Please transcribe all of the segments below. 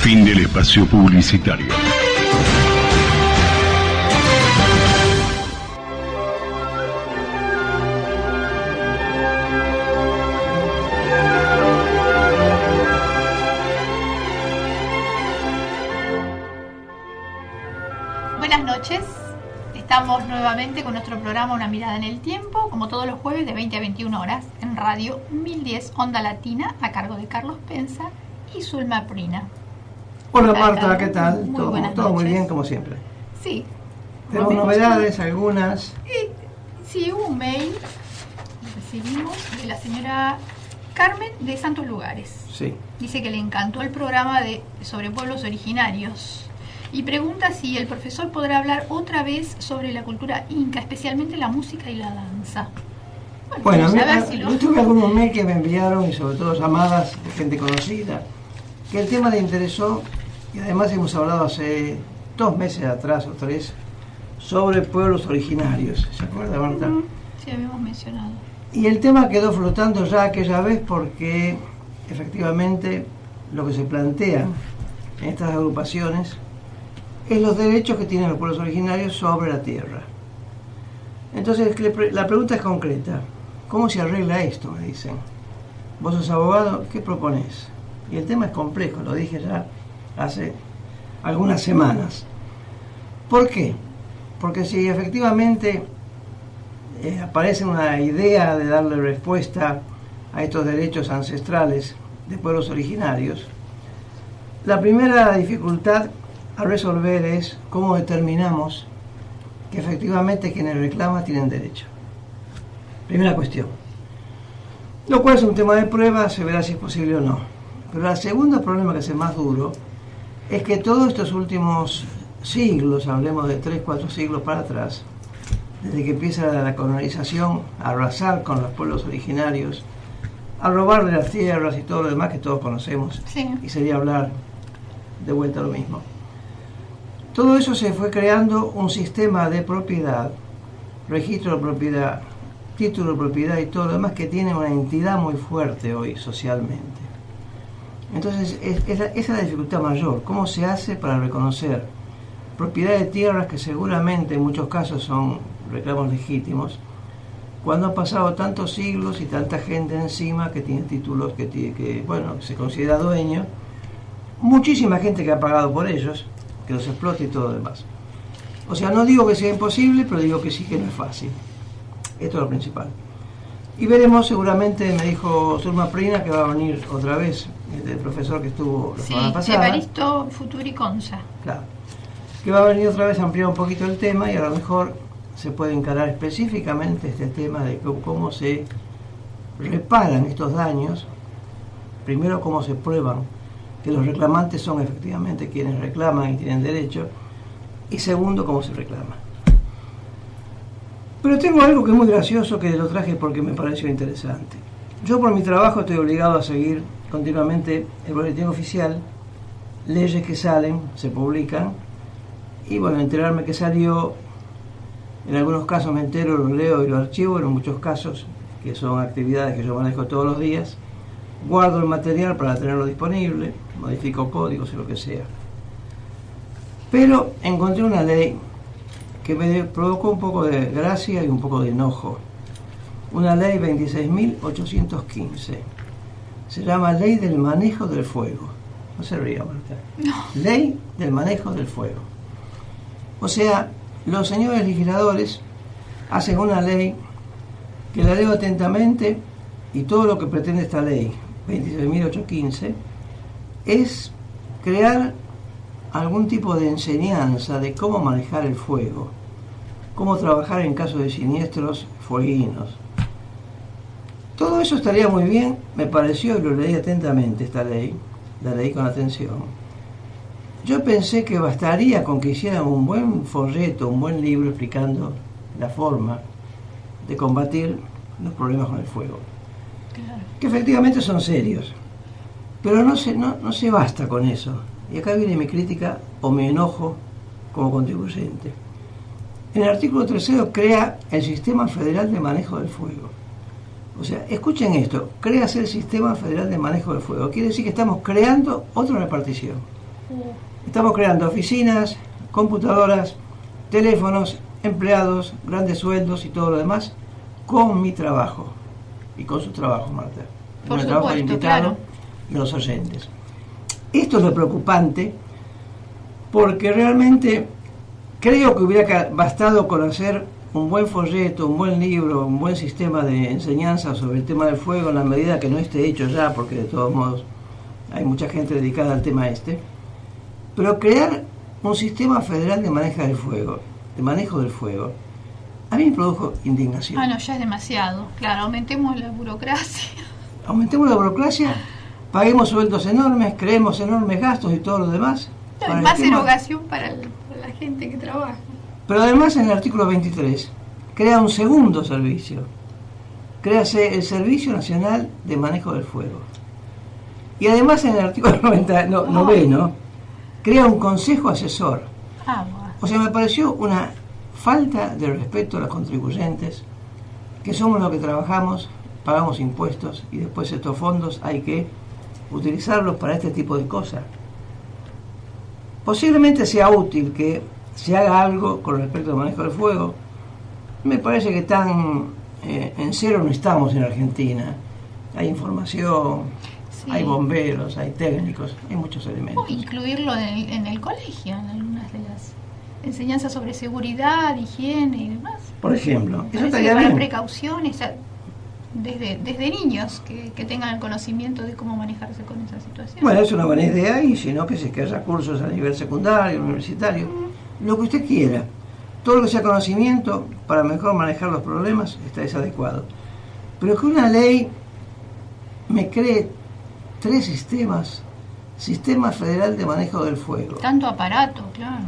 Fin del espacio publicitario. Buenas noches, estamos nuevamente con nuestro programa Una Mirada en el Tiempo, como todos los jueves de 20 a 21 horas, en Radio 1010 Onda Latina, a cargo de Carlos Pensa y Zulma Prina. Hola Marta, ¿qué tal? Todo muy bien, como siempre. Sí. Tenemos novedades, algunas. Sí, hubo un mail que recibimos de la señora Carmen de Santos Lugares. Sí. Dice que le encantó el programa sobre pueblos originarios y pregunta si el profesor podrá hablar otra vez sobre la cultura inca, especialmente la música y la danza. Bueno, yo tuve algunos mails que me enviaron, y sobre todo llamadas de gente conocida, que el tema le interesó, y además hemos hablado hace 2 meses atrás o 3 sobre pueblos originarios. ¿Se acuerda, Marta? Sí, habíamos mencionado. Y el tema quedó flotando ya aquella vez porque efectivamente lo que se plantea en estas agrupaciones es los derechos que tienen los pueblos originarios sobre la tierra. Entonces la pregunta es concreta. ¿Cómo se arregla esto? Me dicen. Vos sos abogado, ¿qué proponés? Y el tema es complejo, lo dije ya hace algunas semanas. ¿Por qué? Porque si efectivamente aparece una idea de darle respuesta a estos derechos ancestrales de pueblos originarios, la primera dificultad a resolver es cómo determinamos que efectivamente quienes reclaman tienen derecho. Primera cuestión. Lo cual es un tema de prueba, se verá si es posible o no. Pero el segundo problema, que es el más duro, es que todos estos últimos siglos, hablemos de 3-4 siglos para atrás, desde que empieza la colonización a arrasar con los pueblos originarios, a robarle las tierras y todo lo demás que todos conocemos, sí. Y sería hablar de vuelta a lo mismo. Todo eso se fue creando un sistema de propiedad, registro de propiedad, título de propiedad y todo lo demás que tiene una entidad muy fuerte hoy socialmente. Entonces, esa es la dificultad mayor. ¿Cómo se hace para reconocer propiedad de tierras que seguramente en muchos casos son reclamos legítimos, cuando han pasado tantos siglos y tanta gente encima que tiene títulos que se considera dueño, muchísima gente que ha pagado por ellos, que los explota y todo lo demás? O sea, no digo que sea imposible, pero digo que sí, que no es fácil. Esto es lo principal. Y veremos, seguramente me dijo Zulma Prina que va a venir otra vez el profesor que estuvo la semana pasada. Evaristo Futuri Conza. Claro. Que va a venir otra vez a ampliar un poquito el tema y a lo mejor se puede encarar específicamente este tema de cómo se reparan estos daños. Primero, cómo se prueban que los reclamantes son efectivamente quienes reclaman y tienen derecho. Y segundo, cómo se reclama. Pero tengo algo que es muy gracioso, que lo traje porque me pareció interesante. Yo por mi trabajo estoy obligado a seguir continuamente el boletín oficial, leyes que salen, se publican, y bueno, enterarme que salió, en algunos casos me entero, lo leo y lo archivo, en muchos casos, que son actividades que yo manejo todos los días, guardo el material para tenerlo disponible, modifico códigos y lo que sea. Pero encontré una ley que me provocó un poco de gracia y un poco de enojo. Una ley 26.815. Se llama Ley del Manejo del Fuego. No se ría, Marta. No. Ley del Manejo del Fuego. O sea, los señores legisladores hacen una ley que la leo atentamente, y todo lo que pretende esta ley 26.815 es crear algún tipo de enseñanza de cómo manejar el fuego, cómo trabajar en caso de siniestros fueguinos. Todo eso estaría muy bien, me pareció, y lo leí atentamente esta ley, la leí con atención. Yo pensé que bastaría con que hicieran un buen folleto, un buen libro explicando la forma de combatir los problemas con el fuego. Claro. Que efectivamente son serios, pero no se basta con eso. Y acá viene mi crítica o mi enojo como contribuyente. En el artículo 3 crea el Sistema Federal de Manejo del Fuego. O sea, escuchen esto, crea el Sistema Federal de Manejo del Fuego. Quiere decir que estamos creando otra repartición. Estamos creando oficinas, computadoras, teléfonos, empleados, grandes sueldos y todo lo demás con mi trabajo y con su trabajo, Marta. Por Con el trabajo del supuesto, invitado claro. y los oyentes. Esto es lo preocupante porque realmente creo que hubiera bastado con hacer un buen folleto, un buen libro, un buen sistema de enseñanza sobre el tema del fuego en la medida que no esté hecho ya, porque de todos modos hay mucha gente dedicada al tema este, pero crear un sistema federal de manejo del fuego, a mí me produjo indignación. Ah, no, ya es demasiado. Claro, aumentemos la burocracia. Aumentemos la burocracia, paguemos sueldos enormes, creemos enormes gastos y todo lo demás. No, más erogación para la gente que trabaja. Pero además en el artículo 23 crea un segundo servicio. Créase el Servicio Nacional de Manejo del Fuego. Y además en el artículo 99 crea un consejo asesor. Ah, bueno. O sea, me pareció una falta de respeto a los contribuyentes, que somos los que trabajamos, pagamos impuestos y después estos fondos hay que utilizarlos para este tipo de cosas. Posiblemente sea útil que se haga algo con respecto al manejo del fuego. Me parece que tan en cero no estamos en Argentina. Hay información, Sí. hay bomberos, hay técnicos, hay muchos elementos. O incluirlo en el colegio, en algunas de las enseñanzas sobre seguridad, higiene y demás. Por ejemplo, eso Parece estaría que para bien. precauciones, desde niños que tengan el conocimiento de cómo manejarse con esa situación. Bueno, es una buena idea y si no, que haya cursos a nivel secundario, universitario, lo que usted quiera. Todo lo que sea conocimiento para mejor manejar los problemas es adecuado. Pero que una ley me cree 3 sistemas: Sistema Federal de Manejo del Fuego, Tanto aparato, claro.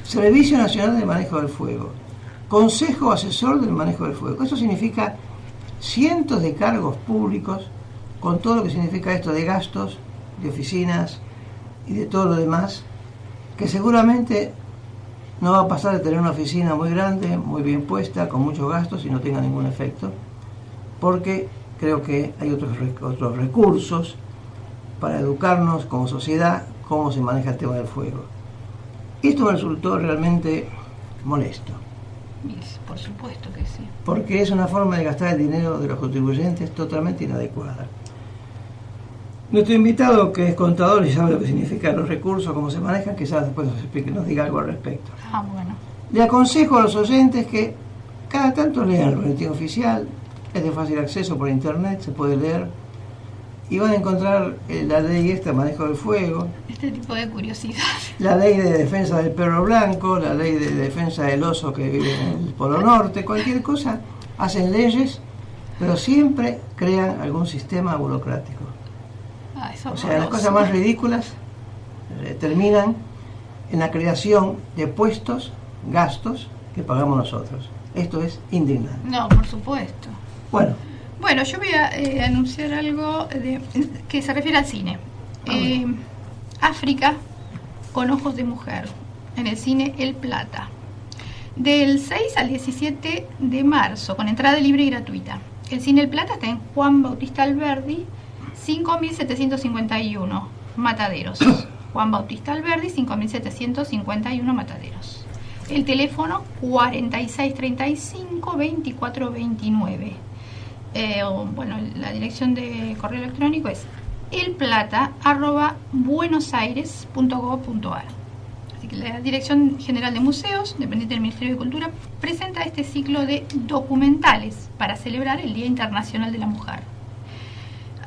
Servicio Nacional de Manejo del Fuego, Consejo Asesor del Manejo del Fuego. Eso significa cientos de cargos públicos, con todo lo que significa esto de gastos, de oficinas y de todo lo demás, que seguramente no va a pasar de tener una oficina muy grande, muy bien puesta, con muchos gastos y no tenga ningún efecto, porque creo que hay otros recursos para educarnos como sociedad cómo se maneja el tema del fuego. Esto me resultó realmente molesto, Por supuesto que sí. porque es una forma de gastar el dinero de los contribuyentes totalmente inadecuada. Nuestro invitado, que es contador y sabe lo que significan los recursos, cómo se manejan, quizás después nos diga algo al respecto. Ah, bueno. Le aconsejo a los oyentes que cada tanto lean el boletín oficial, es de fácil acceso por internet, se puede leer, y van a encontrar la ley esta, manejo del fuego, Este tipo de curiosidades. la ley de defensa del perro blanco, la ley de defensa del oso que vive en el Polo Norte, cualquier cosa, hacen leyes, pero siempre crean algún sistema burocrático. Ah, es O sea, las horroroso. cosas más ridículas terminan en la creación de puestos, gastos que pagamos nosotros. Esto es indignante. No, por supuesto. Bueno, Bueno, yo voy a anunciar algo que se refiere al cine. África con ojos de mujer, en el cine El Plata. Del 6 al 17 de marzo, con entrada libre y gratuita. El cine El Plata está en Juan Bautista Alberdi, 5751 Mataderos. Juan Bautista Alberdi, 5751 Mataderos. El teléfono 4635-2429. Bueno, la dirección de correo electrónico es elplata@buenosaires.gov.ar. Así que la Dirección General de Museos, dependiente del Ministerio de Cultura, presenta este ciclo de documentales para celebrar el Día Internacional de la Mujer.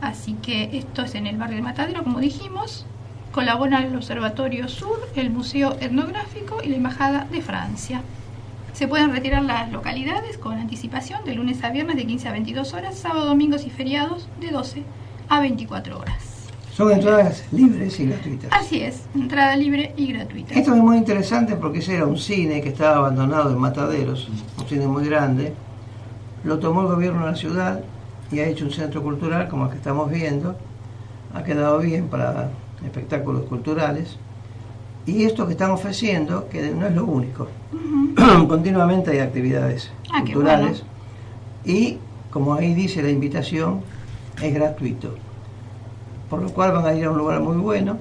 Así que esto es en el barrio del Matadero, como dijimos. Colaboran el Observatorio Sur, el Museo Etnográfico y la Embajada de Francia. Se pueden retirar las localidades con anticipación de lunes a viernes de 15 a 22 horas, sábado, domingos y feriados de 12 a 24 horas. son entradas libres y gratuitas. Así es, entrada libre y gratuita. Esto es muy interesante porque ese era un cine que estaba abandonado en Mataderos, un cine muy grande. Lo tomó el gobierno de la ciudad y ha hecho un centro cultural como el que estamos viendo. Ha quedado bien para espectáculos culturales. Y esto que están ofreciendo, que no es lo único. Continuamente hay actividades culturales. Y, como ahí dice la invitación, es gratuito. Por lo cual van a ir a un lugar muy bueno.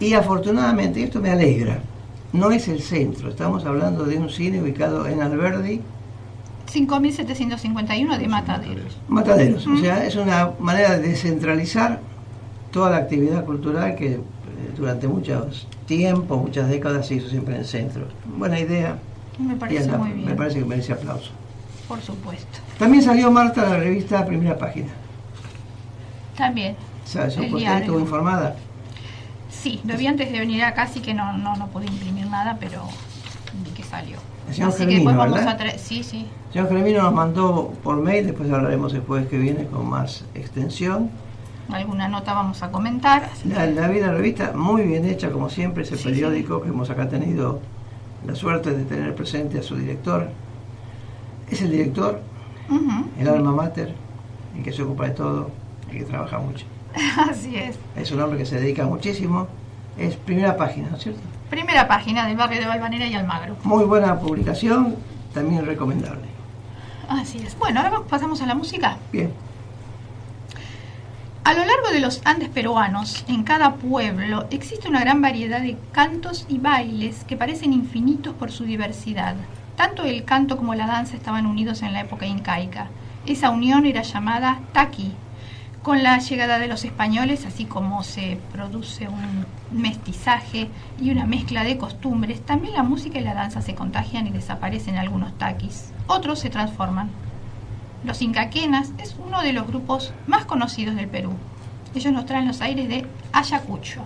Y afortunadamente, esto me alegra, no es el centro, estamos hablando de un cine ubicado en Alberdi. 5.751 de Mataderos. Mataderos, o sea, es una manera de descentralizar toda la actividad cultural que durante muchos tiempos, muchas décadas se hizo siempre en el centro. Buena idea. Me parece muy bien. Me parece que merece aplauso. Por supuesto. También salió Marta la revista Primera Página. También. ¿Sabes? El ¿Usted diario. estuvo informada? Sí, lo vi antes de venir acá, así que no pude imprimir nada, pero vi que salió. El señor Así que Germino, después vamos ¿verdad? a traer. Sí, sí. El señor Germino nos mandó por mail, después hablaremos el jueves que viene con más extensión. Alguna nota vamos a comentar. La vida revista, muy bien hecha, como siempre, ese Sí, periódico que hemos acá tenido la suerte de tener presente a su director. Es el director, Ujú. el alma mater, el que se ocupa de todo, el que trabaja mucho. Así es. Es un hombre que se dedica muchísimo. Es Primera Página, ¿no es cierto? Primera página del barrio de Valvanera y Almagro. Muy buena publicación, también recomendable. Así es. Bueno, ahora pasamos a la música. Bien. A lo largo de los Andes peruanos, en cada pueblo, existe una gran variedad de cantos y bailes que parecen infinitos por su diversidad. Tanto el canto como la danza estaban unidos en la época incaica. Esa unión era llamada taqui. Con la llegada de los españoles, así como se produce un mestizaje y una mezcla de costumbres, también la música y la danza se contagian y desaparecen algunos taquis. Otros se transforman. Los incaquenas es uno de los grupos más conocidos del Perú. Ellos nos traen los aires de Ayacucho.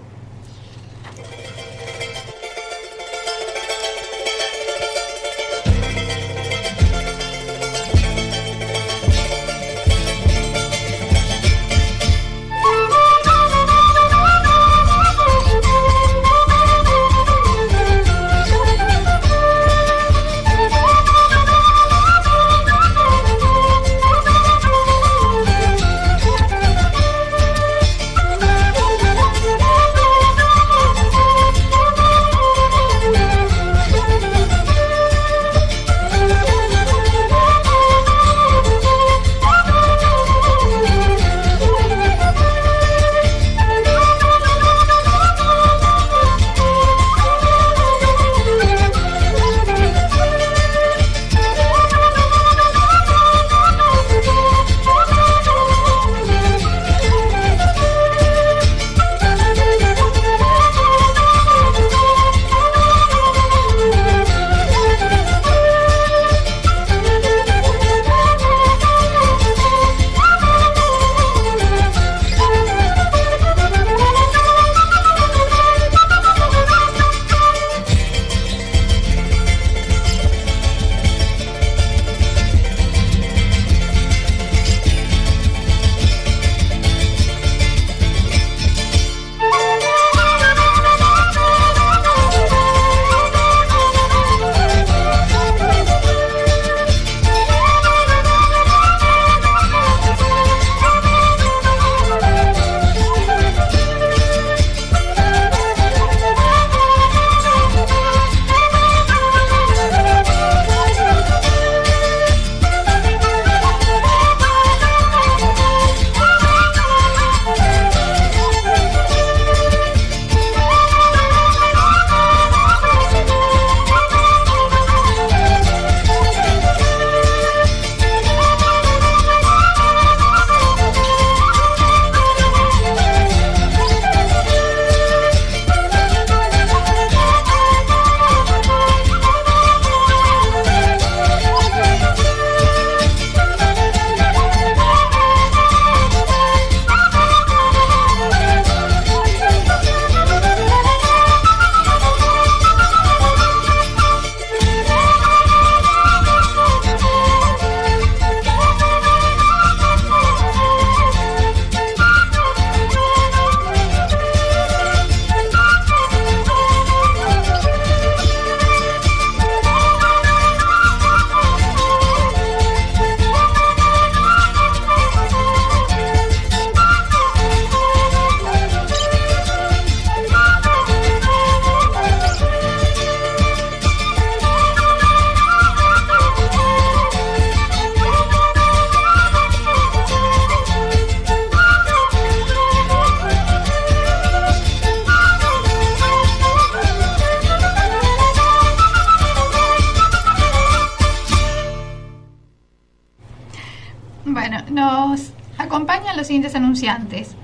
acompañan los siguientes anunciantes.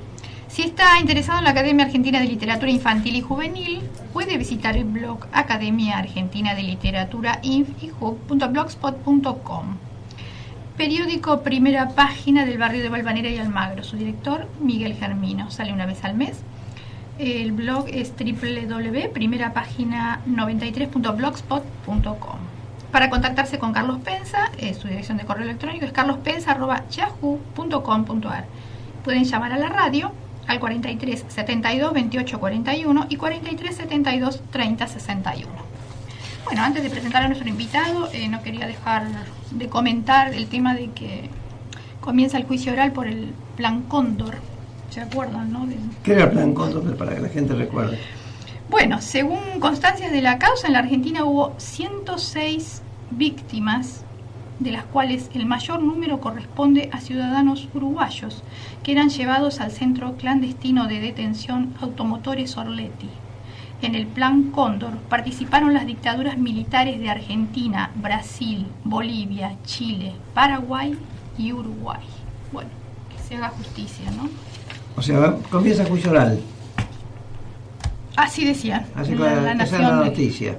Si está interesado en la Academia Argentina de Literatura Infantil y Juvenil, puede visitar el blog Academia Argentina de Literatura infijub.blogspot.com. Periódico Primera Página del barrio de Valvanera y Almagro. Su director, Miguel Germino. Sale una vez al mes. El blog es www.primerapagina93.blogspot.com. Para contactarse con Carlos Pensa, su dirección de correo electrónico es carlospensa@yahoo.com.ar. Pueden llamar a la radio al 43 72 28 41 y 43 72 30 61. Bueno, antes de presentar a nuestro invitado, no quería dejar de comentar el tema de que comienza el juicio oral por el Plan Cóndor. ¿Se acuerdan, no? ¿Qué era el Plan Cóndor, para que la gente recuerde? Bueno, según constancias de la causa, en la Argentina hubo 106 víctimas, de las cuales el mayor número corresponde a ciudadanos uruguayos, que eran llevados al centro clandestino de detención Automotores Orletti. En el Plan Cóndor participaron las dictaduras militares de Argentina, Brasil, Bolivia, Chile, Paraguay y Uruguay. Bueno, que se haga justicia, ¿no? O sea, comienza el juicio oral. Así decían. Así la esa es la noticia.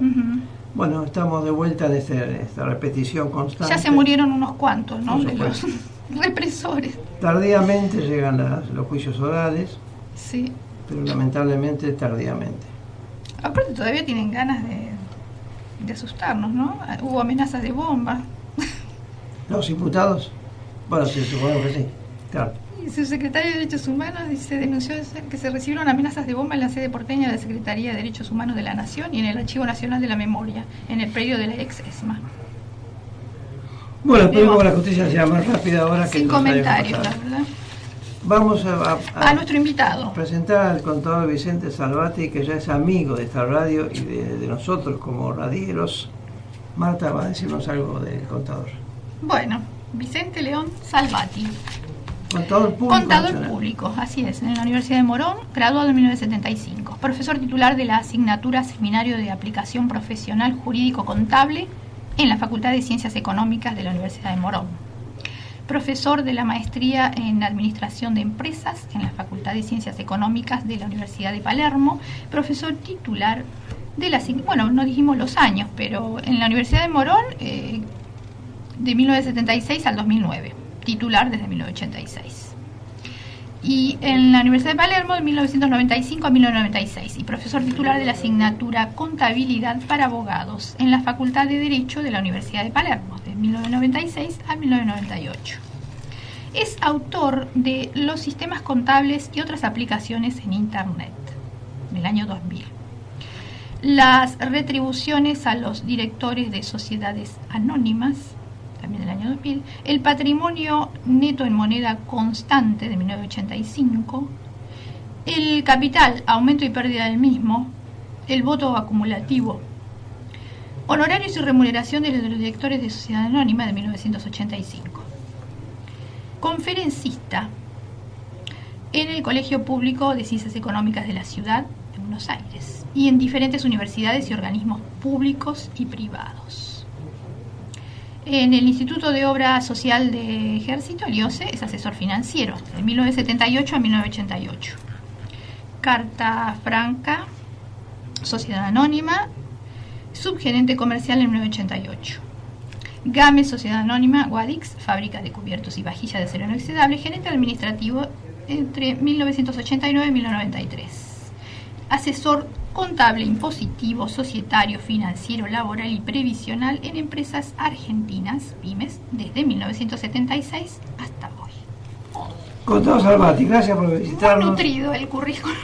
Bueno, estamos de vuelta en esta repetición constante. Ya se murieron unos cuantos, ¿no? De los represores. Tardíamente llegan los juicios orales. Sí. Pero lamentablemente tardíamente. Aparte todavía tienen ganas de asustarnos, ¿no? Hubo amenazas de bomba. ¿Los imputados? Bueno, sí, supongo que sí, claro. Y su secretario de Derechos Humanos denunció que se recibieron amenazas de bomba en la sede porteña de la Secretaría de Derechos Humanos de la Nación y en el Archivo Nacional de la Memoria, en el predio de la ex ESMA. Bueno, esperemos que la justicia sea más rápida ahora que... Sin comentarios, la verdad. Vamos a nuestro invitado. Presentar al contador Vicente Salvati, que ya es amigo de esta radio y de nosotros como radieros. Marta va a decirnos algo del contador. Bueno, Vicente León Salvati. Contador público. Contador público, así es, en la Universidad de Morón, graduado en 1975. Profesor titular de la asignatura Seminario de Aplicación Profesional Jurídico Contable en la Facultad de Ciencias Económicas de la Universidad de Morón. Profesor de la Maestría en Administración de Empresas en la Facultad de Ciencias Económicas de la Universidad de Palermo. Profesor titular de la... Bueno, no dijimos los años, pero en la Universidad de Morón, de 1976 al 2009. Titular desde 1986. Y en la Universidad de Palermo de 1995 a 1996 y profesor titular de la asignatura Contabilidad para Abogados en la Facultad de Derecho de la Universidad de Palermo de 1996 a 1998. Es autor de Los sistemas contables y otras aplicaciones en Internet del año 2000. Las retribuciones a los directores de sociedades anónimas también del año 2000, el patrimonio neto en moneda constante de 1985, el capital, aumento y pérdida del mismo, el voto acumulativo, honorarios y remuneración de los directores de sociedad anónima de 1985, conferencista en el Colegio Público de Ciencias Económicas de la Ciudad de Buenos Aires y en diferentes universidades y organismos públicos y privados. En el Instituto de Obra Social de Ejército, el IOSE, es asesor financiero, de 1978 a 1988. Carta Franca, Sociedad Anónima, subgerente comercial en 1988. GAME, Sociedad Anónima, Guadix, fábrica de cubiertos y vajillas de acero inoxidable, gerente administrativo entre 1989 y 1993. Asesor contable, impositivo, societario, financiero, laboral y previsional en empresas argentinas, pymes, desde 1976 hasta hoy. Contador Salvati, gracias por visitarnos. Muy nutrido el currículum.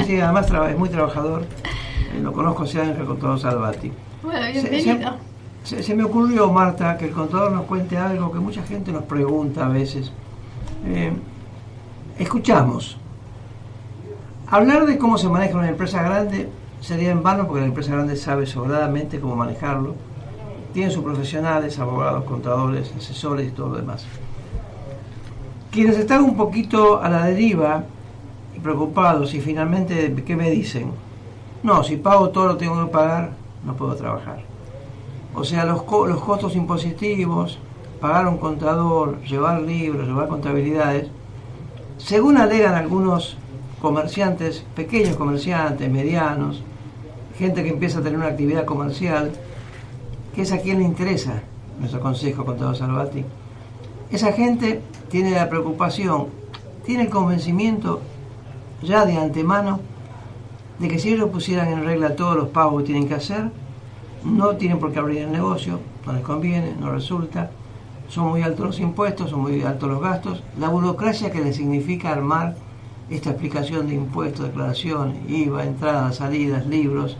Sí, además es muy trabajador. Lo conozco hace años, el contador Salvati. Bueno, bienvenido. Se me ocurrió, Marta, que el contador nos cuente algo que mucha gente nos pregunta a veces. Escuchamos. Hablar de cómo se maneja una empresa grande sería en vano porque la empresa grande sabe sobradamente cómo manejarlo. Tiene sus profesionales, abogados, contadores, asesores y todo lo demás. Quienes están un poquito a la deriva y preocupados y finalmente, ¿qué me dicen? No, si pago todo lo que tengo que pagar, no puedo trabajar. O sea, los costos impositivos, pagar un contador, llevar libros, llevar contabilidades, Según alegan algunos comerciantes, pequeños comerciantes, medianos, gente que empieza a tener una actividad comercial, que es a quien le interesa nuestro consejo, contador Salvati, esa gente tiene la preocupación, tiene el convencimiento ya de antemano de que si ellos pusieran en regla todos los pagos que tienen que hacer, no tienen por qué abrir el negocio, no les conviene, no resulta, son muy altos los impuestos, son muy altos los gastos, la burocracia que les significa armar esta explicación de impuestos, declaraciones, IVA, entradas, salidas, libros,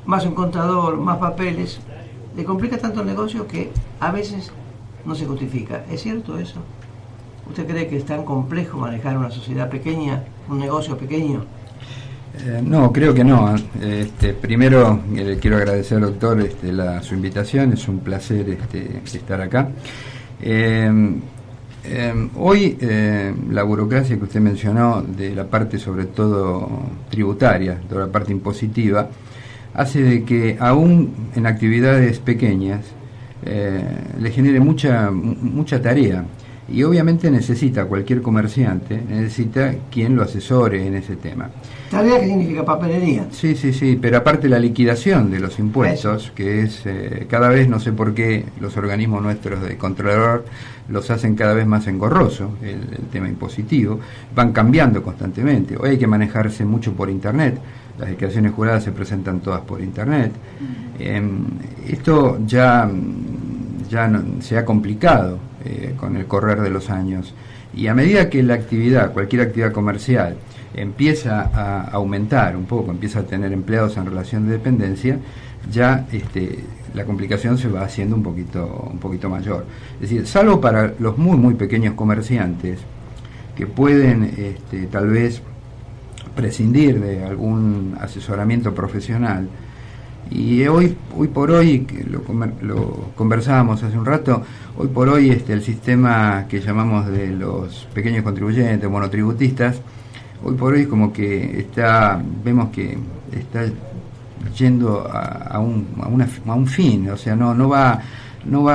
más un contador, más papeles, le complica tanto el negocio que a veces no se justifica. ¿Es cierto eso? ¿Usted cree que es tan complejo manejar una sociedad pequeña, un negocio pequeño? No, creo que no. Primero quiero agradecer al doctor su invitación, es un placer estar acá. Hoy la burocracia que usted mencionó, de la parte sobre todo tributaria, de la parte impositiva, hace de que aún en actividades pequeñas le genere mucha tarea. Y obviamente cualquier comerciante necesita quien lo asesore en ese tema. ¿Tarea qué significa? Papelería. Sí, pero aparte la liquidación de los impuestos, que es cada vez, no sé por qué, los organismos nuestros de controlador los hacen cada vez más engorroso, el tema impositivo, van cambiando constantemente. Hoy hay que manejarse mucho por internet, las declaraciones juradas se presentan todas por internet. Esto ya se ha complicado con el correr de los años, y a medida que cualquier actividad comercial empieza a aumentar un poco, empieza a tener empleados en relación de dependencia, ya la complicación se va haciendo un poquito mayor. Es decir, salvo para los muy pequeños comerciantes que pueden tal vez prescindir de algún asesoramiento profesional. Y hoy por hoy, que lo conversábamos hace un rato, hoy por hoy el sistema que llamamos de los pequeños contribuyentes, monotributistas, hoy por hoy como que vemos que está yendo a un fin, o sea, no va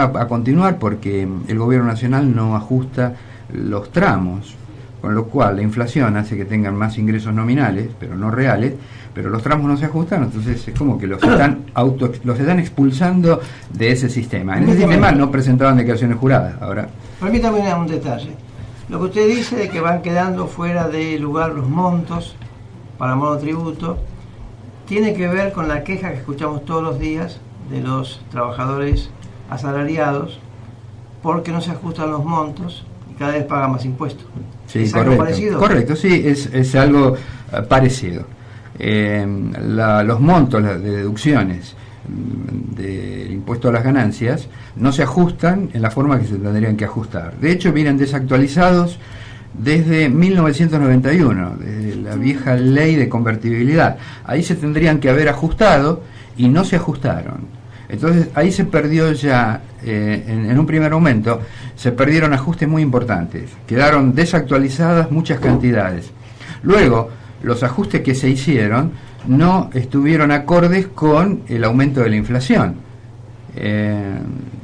a continuar porque el gobierno nacional no ajusta los tramos, con lo cual la inflación hace que tengan más ingresos nominales, pero no reales, pero los tramos no se ajustan, entonces es como que los están expulsando de ese sistema. En ese sistema no presentaban declaraciones juradas. Ahora, permítame un detalle. Lo que usted dice de que van quedando fuera de lugar los montos para monotributo, tiene que ver con la queja que escuchamos todos los días de los trabajadores asalariados porque no se ajustan los montos y cada vez pagan más impuestos. Sí, ¿Es correcto, algo parecido? Correcto, sí, es algo parecido. Los montos de deducciones del impuesto a las ganancias no se ajustan en la forma que se tendrían que ajustar. De hecho, vienen desactualizados desde 1991, desde la vieja ley de convertibilidad. Ahí se tendrían que haber ajustado y no se ajustaron. Entonces ahí se perdió ya, en un primer momento, se perdieron ajustes muy importantes. Quedaron desactualizadas muchas cantidades. Luego, los ajustes que se hicieron no estuvieron acordes con el aumento de la inflación.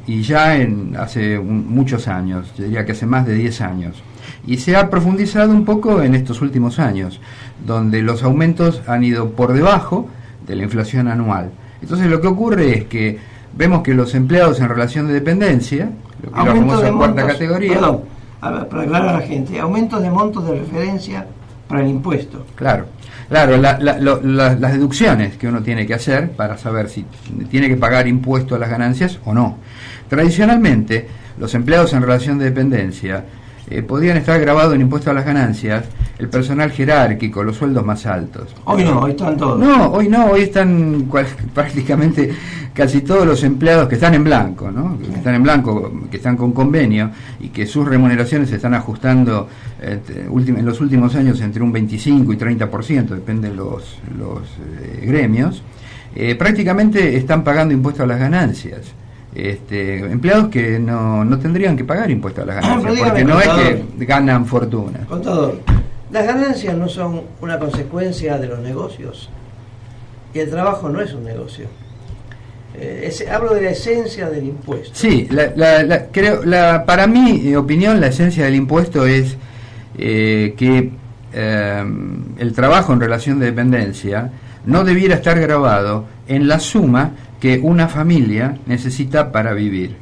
Y ya hace muchos años, yo diría que hace más de 10 años. Y se ha profundizado un poco en estos últimos años, donde los aumentos han ido por debajo de la inflación anual. Entonces lo que ocurre es que vemos que los empleados en relación de dependencia, lo que es la famosa cuarta categoría... Perdón, para aclarar a la gente, aumentos de montos de referencia para el impuesto. Claro, las deducciones que uno tiene que hacer para saber si tiene que pagar impuesto a las ganancias o no. Tradicionalmente, los empleados en relación de dependencia podían estar grabados en impuesto a las ganancias el personal jerárquico, los sueldos más altos. Hoy no, hoy están todos. No, hoy están prácticamente casi todos los empleados que están en blanco, ¿no? Que están en blanco, que están con convenio y que sus remuneraciones se están ajustando en los últimos años entre un 25 y 30%, depende de los gremios. Prácticamente están pagando impuesto a las ganancias. Empleados que no tendrían que pagar impuestos a las ganancias, porque no contador, es que ganan fortuna. Contador, las ganancias no son una consecuencia de los negocios y el trabajo no es un negocio. Hablo de la esencia del impuesto. Sí, para mi opinión, la esencia del impuesto es que el trabajo en relación de dependencia no debiera estar grabado en la suma que una familia necesita para vivir.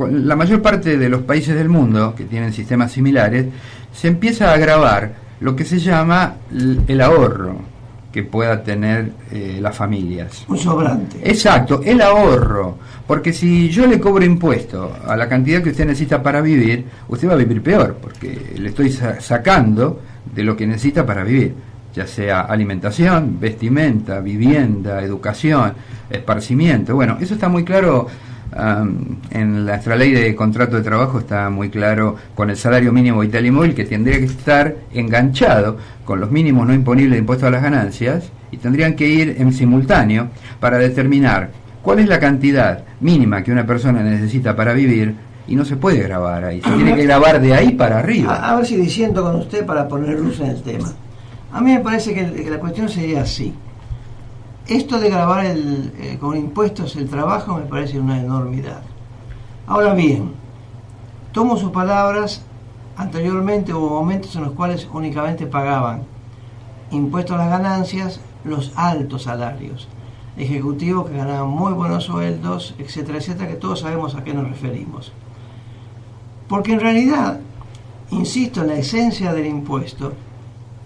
La mayor parte de los países del mundo que tienen sistemas similares se empieza a grabar lo que se llama el ahorro que pueda tener las familias. Un sobrante. Exacto, el ahorro. Porque si yo le cobro impuesto a la cantidad que usted necesita para vivir, usted va a vivir peor, porque le estoy sacando de lo que necesita para vivir, ya sea alimentación, vestimenta, vivienda, educación, esparcimiento. Bueno, eso está muy claro. En nuestra ley de contrato de trabajo está muy claro con el salario mínimo vital y móvil, que tendría que estar enganchado con los mínimos no imponibles de impuestos a las ganancias, y tendrían que ir en simultáneo para determinar cuál es la cantidad mínima que una persona necesita para vivir, y no se puede grabar ahí, se tiene que grabar de ahí para arriba. A ver si diciendo con usted para poner luz en el tema. A mí me parece que la cuestión sería así. Esto de grabar con impuestos el trabajo me parece una enormidad. Ahora bien, tomo sus palabras. Anteriormente hubo momentos en los cuales únicamente pagaban impuestos a las ganancias los altos salarios, ejecutivos que ganaban muy buenos sueldos, etcétera, etcétera, que todos sabemos a qué nos referimos. Porque en realidad, insisto, en la esencia del impuesto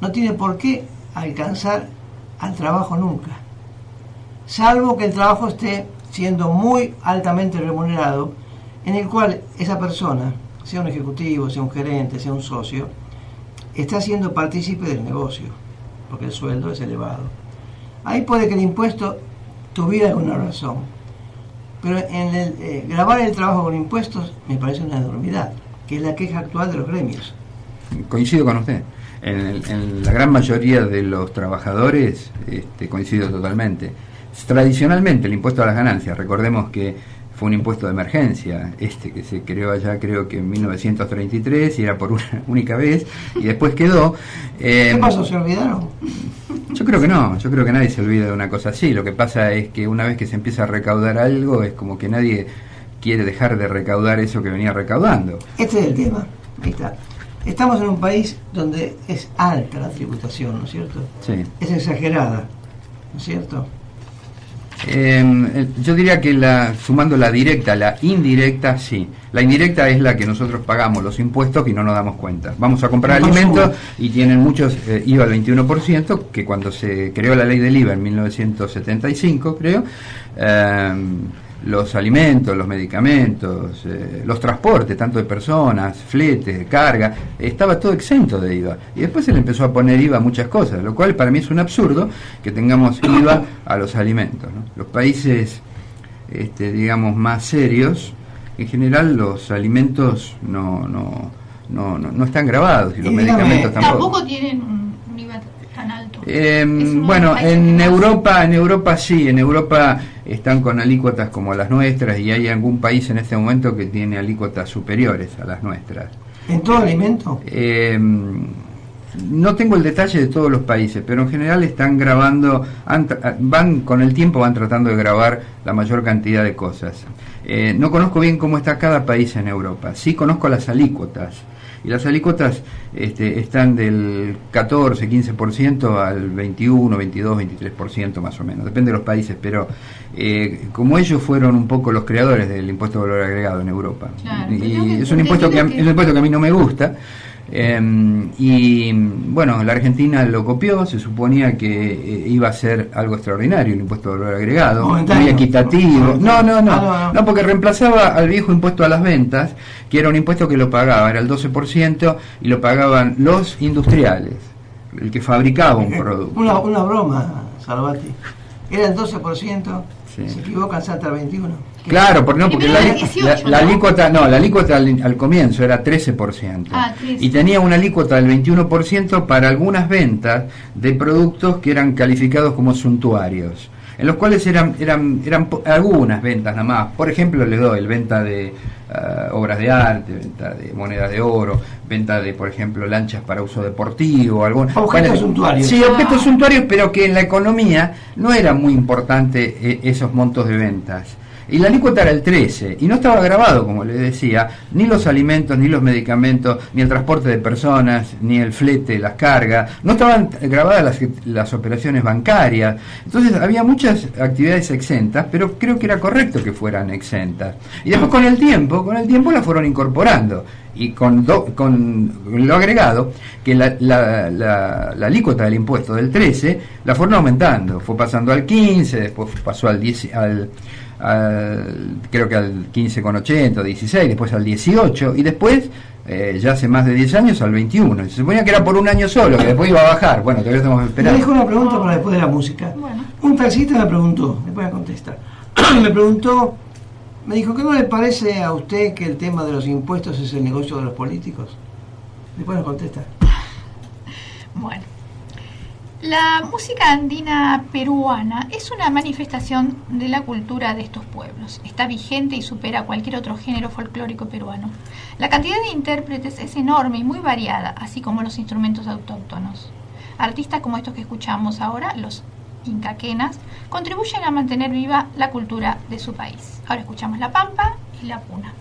no tiene por qué alcanzar al trabajo nunca, salvo que el trabajo esté siendo muy altamente remunerado, en el cual esa persona, sea un ejecutivo, sea un gerente, sea un socio, está siendo partícipe del negocio, porque el sueldo es elevado. Ahí puede que el impuesto tuviera alguna razón, pero en grabar el trabajo con impuestos me parece una enormidad, que es la queja actual de los gremios. Coincido con usted. En la gran mayoría de los trabajadores coincido totalmente. Tradicionalmente el impuesto a las ganancias, recordemos que fue un impuesto de emergencia, que se creó allá creo que en 1933 y era por una única vez y después quedó. ¿Qué pasó? ¿Se olvidaron? Yo creo que no, yo creo que nadie se olvida de una cosa así. Lo que pasa es que una vez que se empieza a recaudar algo, es como que nadie quiere dejar de recaudar eso que venía recaudando. Este es el tema, ahí está. Estamos en un país donde es alta la tributación, ¿no es cierto? Sí. Es exagerada, ¿no es cierto? Yo diría que sumando la directa, la indirecta, sí. La indirecta es la que nosotros pagamos los impuestos y no nos damos cuenta. Vamos a comprar alimentos y tienen muchos IVA al 21%, que cuando se creó la ley del IVA en 1975, creo, los alimentos, los medicamentos, los transportes, tanto de personas, fletes, de carga, estaba todo exento de IVA. Y después se le empezó a poner IVA a muchas cosas, lo cual para mí es un absurdo que tengamos IVA a los alimentos, ¿no? Los países, digamos, más serios, en general los alimentos no están grabados y los medicamentos tampoco tienen un IVA tan alto. Bueno, en Europa sí, en Europa están con alícuotas como las nuestras y hay algún país en este momento que tiene alícuotas superiores a las nuestras. ¿En todo alimento? No tengo el detalle de todos los países, pero en general están grabando, van con el tiempo van tratando de grabar la mayor cantidad de cosas. No conozco bien cómo está cada país en Europa, sí conozco las alícuotas. Y las alícuotas están del 14, 15% al 21, 22, 23% más o menos, depende de los países, pero como ellos fueron un poco los creadores del impuesto de valor agregado en Europa, claro, y es un impuesto que a mí no me gusta, y bueno, la Argentina lo copió, se suponía que iba a ser algo extraordinario el impuesto de valor agregado, muy equitativo. No, porque reemplazaba al viejo impuesto a las ventas, que era un impuesto que lo pagaba, era el 12% y lo pagaban los industriales, el que fabricaba un producto. Una broma, Salvati. Era el 12%, sí. Se equivocan, salta el 21%. Claro, porque la alícuota al comienzo era 13%. Y tenía una alícuota del 21% para algunas ventas de productos que eran calificados como suntuarios, en los cuales eran algunas ventas nada más. Por ejemplo, le doy el venta de obras de arte, venta de monedas de oro, venta de, por ejemplo, lanchas para uso deportivo, objetos suntuarios. Sí, objetos suntuarios, pero que en la economía no era muy importante esos montos de ventas. y la alícuota era el 13, y no estaba grabado, como les decía, ni los alimentos, ni los medicamentos, ni el transporte de personas, ni el flete, las cargas, no estaban grabadas las operaciones bancarias. Entonces había muchas actividades exentas, pero creo que era correcto que fueran exentas. Y después con el tiempo las fueron incorporando, y con lo agregado, que la alícuota del impuesto del 13 la fueron aumentando, fue pasando al 15, después pasó al 10, creo que al 15,80, 16, después al 18, y después ya hace más de 10 años al 21. Se suponía que era por un año solo, que después iba a bajar. Bueno, todavía estamos esperando. Me dejo una pregunta para después de la música. Bueno. Un taxista me preguntó, después me contesta, me dijo, ¿qué no le parece a usted que el tema de los impuestos es el negocio de los políticos? Después nos contesta. Bueno, la música andina peruana es una manifestación de la cultura de estos pueblos. Está vigente y supera cualquier otro género folclórico peruano. La cantidad de intérpretes es enorme y muy variada, así como los instrumentos autóctonos. Artistas como estos que escuchamos ahora, los incaquenas, contribuyen a mantener viva la cultura de su país. Ahora escuchamos la pampa y la puna.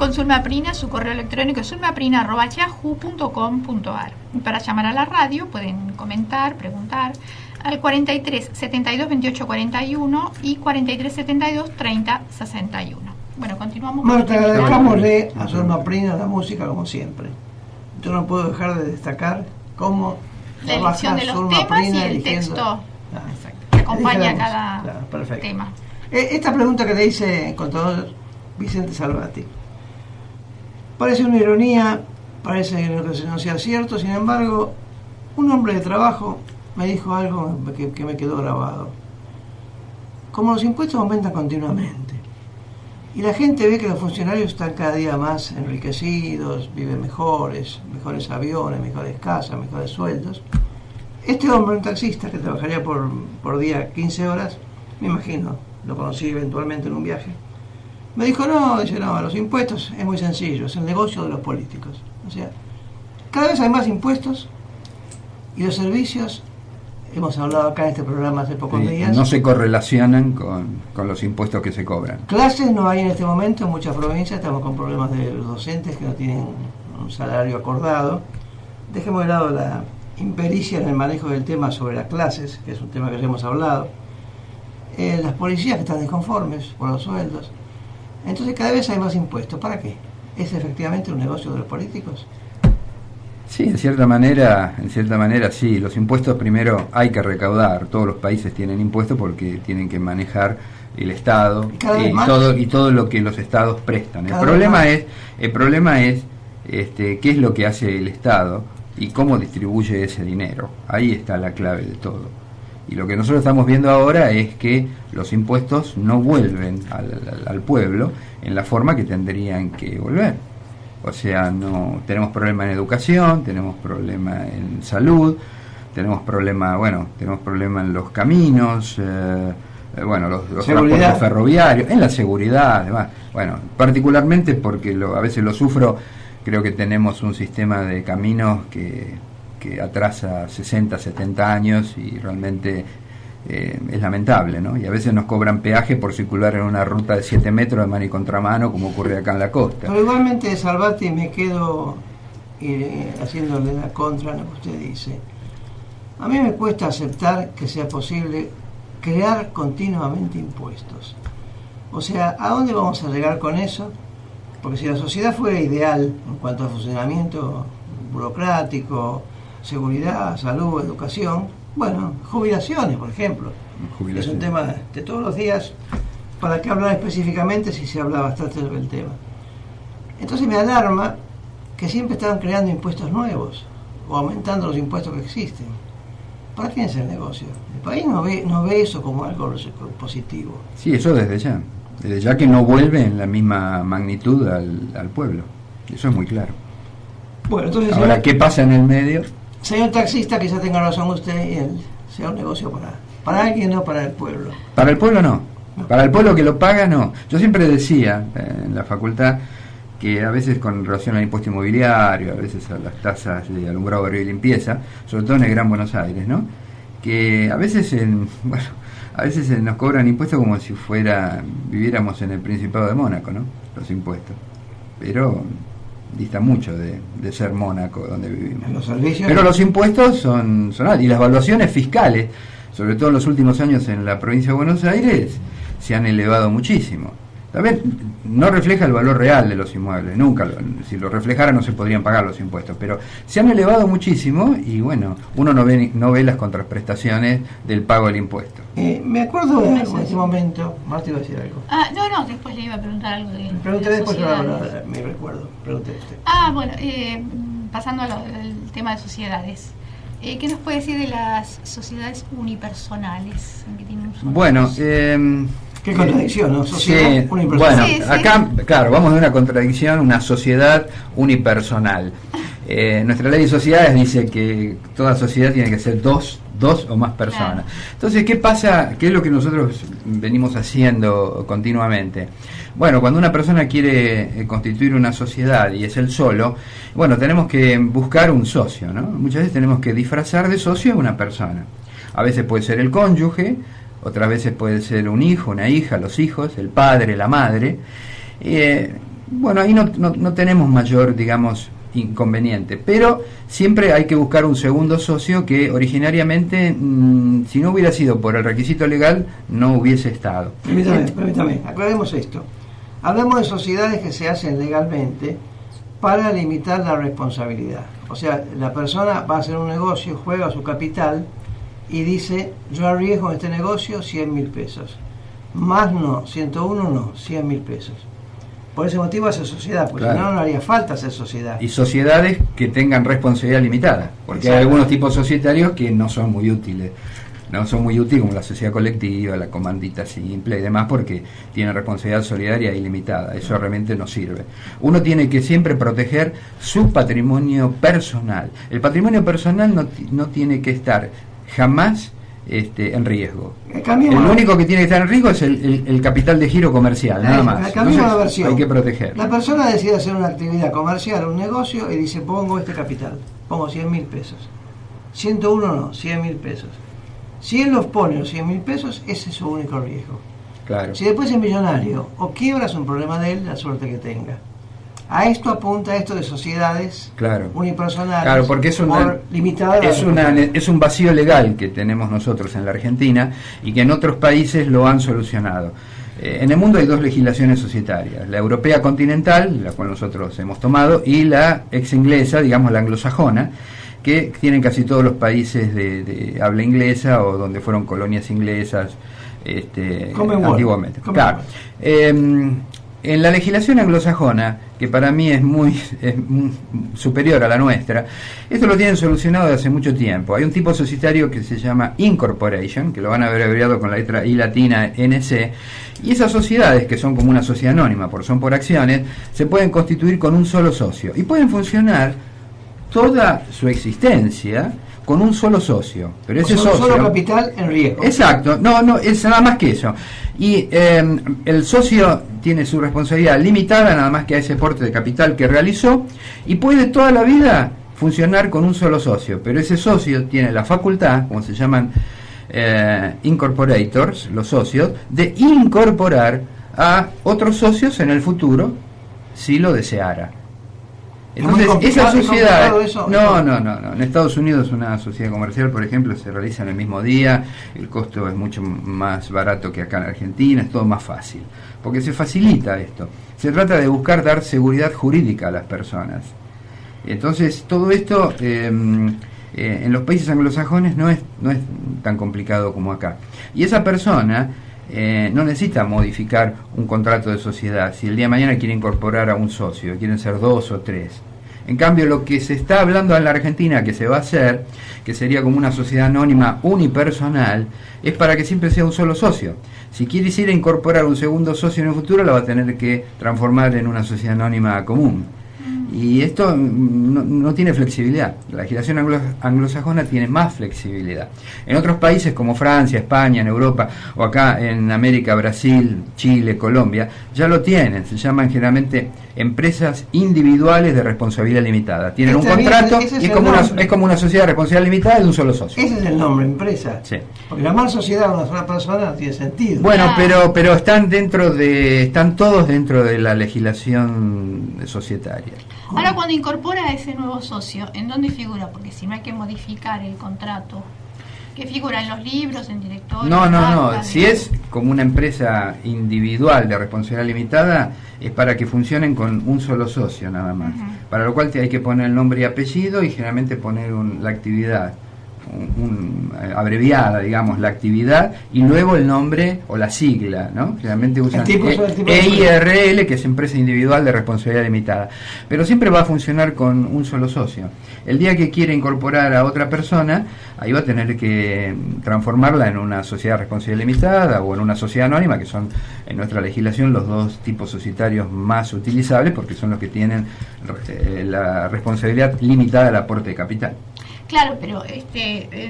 con Zulma Prina, su correo electrónico es zulmaprina@yahoo.com.ar. Para llamar a la radio pueden comentar, preguntar. al 43 72 28 41 y 43 72 30 61. Bueno, continuamos. Marta, agradecámosle a Norma Prina la música como siempre. Yo no puedo dejar de destacar cómo la elección de los Norma temas Prina y el eligiendo... texto Exacto. que acompaña Elige la cada música. Claro, perfecto. tema. Esta pregunta que le hice el contador Vicente Salvati parece una ironía, parece que no sea cierto. Sin embargo, un hombre de trabajo me dijo algo que me quedó grabado. Como los impuestos aumentan continuamente y la gente ve que los funcionarios están cada día más enriquecidos, viven mejores aviones, mejores casas, mejores sueldos, este hombre, un taxista que trabajaría por día 15 horas, me imagino, lo conocí eventualmente en un viaje, me dijo, no, los impuestos es muy sencillo, es el negocio de los políticos. O sea, cada vez hay más impuestos y los servicios, hemos hablado acá en este programa hace pocos días, no se correlacionan con los impuestos que se cobran. Clases no hay en este momento en muchas provincias, estamos con problemas de los docentes que no tienen un salario acordado. Dejemos de lado la impericia en el manejo del tema sobre las clases, que es un tema que ya hemos hablado. Las policías que están disconformes por los sueldos. Entonces cada vez hay más impuestos. ¿Para qué? ¿Es efectivamente un negocio de los políticos? Sí, en cierta manera sí. Los impuestos primero hay que recaudar. Todos los países tienen impuestos porque tienen que manejar el Estado y todo lo que los estados prestan. El problema es qué es lo que hace el Estado y cómo distribuye ese dinero. Ahí está la clave de todo. Y lo que nosotros estamos viendo ahora es que los impuestos no vuelven al pueblo en la forma que tendrían que volver. O sea, no tenemos problemas en educación, tenemos problemas en salud, tenemos problemas en los caminos, los transportes ferroviarios, en la seguridad, además. Bueno, particularmente porque a veces lo sufro, creo que tenemos un sistema de caminos que atrasa 60, 70 años y realmente es lamentable, ¿no? Y a veces nos cobran peaje por circular en una ruta de 7 metros de mano y contramano, como ocurre acá en la costa. Pero igualmente, Salvati, me quedo haciéndole la contra a lo que usted dice. A mí me cuesta aceptar que sea posible crear continuamente impuestos. O sea, ¿a dónde vamos a llegar con eso? Porque si la sociedad fuera ideal en cuanto a funcionamiento burocrático, seguridad, salud, educación, bueno, jubilaciones, por ejemplo. Es un tema de todos los días. ¿Para qué hablar específicamente si se habla bastante del tema? Entonces me alarma que siempre están creando impuestos nuevos o aumentando los impuestos que existen. ¿Para quién es el negocio? El país no ve eso como algo positivo. Sí, eso desde ya que no vuelve en la misma magnitud al pueblo. Eso es muy claro. Bueno, entonces ahora, ¿qué pasa en el medio? Señor taxista, quizá tenga razón usted y sea un negocio para alguien, no para el pueblo. Para el pueblo no. Para el pueblo que lo paga no. Yo siempre decía en la facultad que a veces con relación al impuesto inmobiliario, a veces a las tasas de alumbrado, barrio y limpieza, sobre todo en el Gran Buenos Aires, ¿no? Que a veces nos cobran impuestos como si viviéramos en el Principado de Mónaco, ¿no? Los impuestos. Pero dista mucho de ser Mónaco donde vivimos. Los servicios, pero los impuestos son y las evaluaciones fiscales, sobre todo en los últimos años en la provincia de Buenos Aires, se han elevado muchísimo. También no refleja el valor real de los inmuebles, nunca si lo reflejara no se podrían pagar los impuestos, pero se han elevado muchísimo y bueno, uno no ve las contraprestaciones del pago del impuesto. Me acuerdo de algo en ese momento. Marta iba a decir algo. No, después le iba a preguntar algo de pregunté de después, me recuerdo. Pregunté usted. Bueno, pasando al tema de sociedades. ¿Qué nos puede decir de las sociedades unipersonales? Que tienen un bueno, qué contradicción, ¿no? Sociedad unipersonal. Bueno, acá, claro, vamos de una contradicción, una sociedad unipersonal. Nuestra ley de sociedades dice que toda sociedad tiene que ser dos o más personas. Claro. Entonces, ¿qué pasa? ¿Qué es lo que nosotros venimos haciendo continuamente? Bueno, cuando una persona quiere constituir una sociedad y es él solo, bueno, tenemos que buscar un socio, ¿no? Muchas veces tenemos que disfrazar de socio a una persona. A veces puede ser el cónyuge, otras veces puede ser un hijo, una hija, los hijos, el padre, la madre. Bueno, ahí no tenemos mayor, digamos, inconveniente, pero siempre hay que buscar un segundo socio que originariamente, si no hubiera sido por el requisito legal, no hubiese estado. Permítame, aclaremos esto. Hablamos de sociedades que se hacen legalmente para limitar la responsabilidad. O sea, la persona va a hacer un negocio, juega su capital y dice, yo arriesgo en este negocio 100.000 pesos. Más no, 101 no, 100.000 pesos. Por ese motivo hace sociedad, porque claro. si no, no haría falta hacer sociedad. Y sociedades que tengan responsabilidad limitada, porque hay algunos tipos societarios que no son muy útiles. No son muy útiles, como la sociedad colectiva, la comandita simple y demás, porque tienen responsabilidad solidaria ilimitada. Eso realmente no sirve. Uno tiene que siempre proteger su patrimonio personal. El patrimonio personal no tiene que estar jamás en riesgo. El único que tiene que estar en riesgo es el capital de giro comercial, nada más. Cambiamos la versión. Hay que proteger. La persona decide hacer una actividad comercial, un negocio, y dice, pongo este capital, pongo 100.000 pesos. 101 no, 100.000 pesos. Si él los pone los 100.000 pesos, ese es su único riesgo. Claro. Si después es millonario o quiebra, es un problema de él, la suerte que tenga. A esto apunta esto de sociedades unipersonales. Claro, porque es es un vacío legal que tenemos nosotros en la Argentina y que en otros países lo han solucionado. En el mundo hay dos legislaciones societarias, la europea continental, la cual nosotros hemos tomado, y la ex inglesa, digamos la anglosajona, que tienen casi todos los países de habla inglesa o donde fueron colonias inglesas antiguamente. Claro. En la legislación anglosajona, que para mí es muy superior a la nuestra, esto lo tienen solucionado desde hace mucho tiempo. Hay un tipo societario que se llama incorporation, que lo van a ver abreviado con la letra I latina NC, y esas sociedades, que son como una sociedad anónima, son por acciones, se pueden constituir con un solo socio y pueden funcionar toda su existencia con un solo socio, pero ese socio, solo capital en riesgo. Exacto, no es nada más que eso. Y el socio tiene su responsabilidad limitada nada más que a ese aporte de capital que realizó y puede toda la vida funcionar con un solo socio, pero ese socio tiene la facultad, como se llaman incorporators, los socios, de incorporar a otros socios en el futuro si lo deseara. Entonces, esa sociedad, no, en Estados Unidos una sociedad comercial, por ejemplo, se realiza en el mismo día, el costo es mucho más barato que acá en Argentina, es todo más fácil, porque se facilita esto. Se trata de buscar dar seguridad jurídica a las personas. Entonces, todo esto en los países anglosajones no es tan complicado como acá. Y esa persona no necesita modificar un contrato de sociedad si el día de mañana quiere incorporar a un socio, quieren ser 2 o 3. En cambio, lo que se está hablando en la Argentina que se va a hacer, que sería como una sociedad anónima unipersonal, es para que siempre sea un solo socio. Si quiere ir a incorporar un segundo socio en el futuro, lo va a tener que transformar en una sociedad anónima común. Y esto no tiene flexibilidad. La legislación anglosajona tiene más flexibilidad. En otros países como Francia, España, en Europa, o acá en América, Brasil, Chile, Colombia, ya lo tienen. Se llaman generalmente empresas individuales de responsabilidad limitada. Tienen un contrato y es como una sociedad de responsabilidad limitada de un solo socio. Ese es el nombre, empresa. Sí. Porque llamar sociedad a una sola persona no tiene sentido. Bueno, pero están todos dentro de la legislación societaria. Ahora, cuando incorpora a ese nuevo socio, ¿en dónde figura? Porque si no hay que modificar el contrato, ¿qué figura? ¿En los libros, en directorio? No. Si es como una empresa individual de responsabilidad limitada, es para que funcionen con un solo socio nada más. Para lo cual hay que poner el nombre y apellido y generalmente poner la actividad. Abreviada, digamos, la actividad y luego el nombre o la sigla, ¿no? Generalmente usan EIRL, que es Empresa Individual de Responsabilidad Limitada, pero siempre va a funcionar con un solo socio. El día que quiere incorporar a otra persona, ahí va a tener que transformarla en una sociedad de responsabilidad limitada o en una sociedad anónima, que son en nuestra legislación los dos tipos societarios más utilizables, porque son los que tienen la responsabilidad limitada al aporte de capital. Claro, pero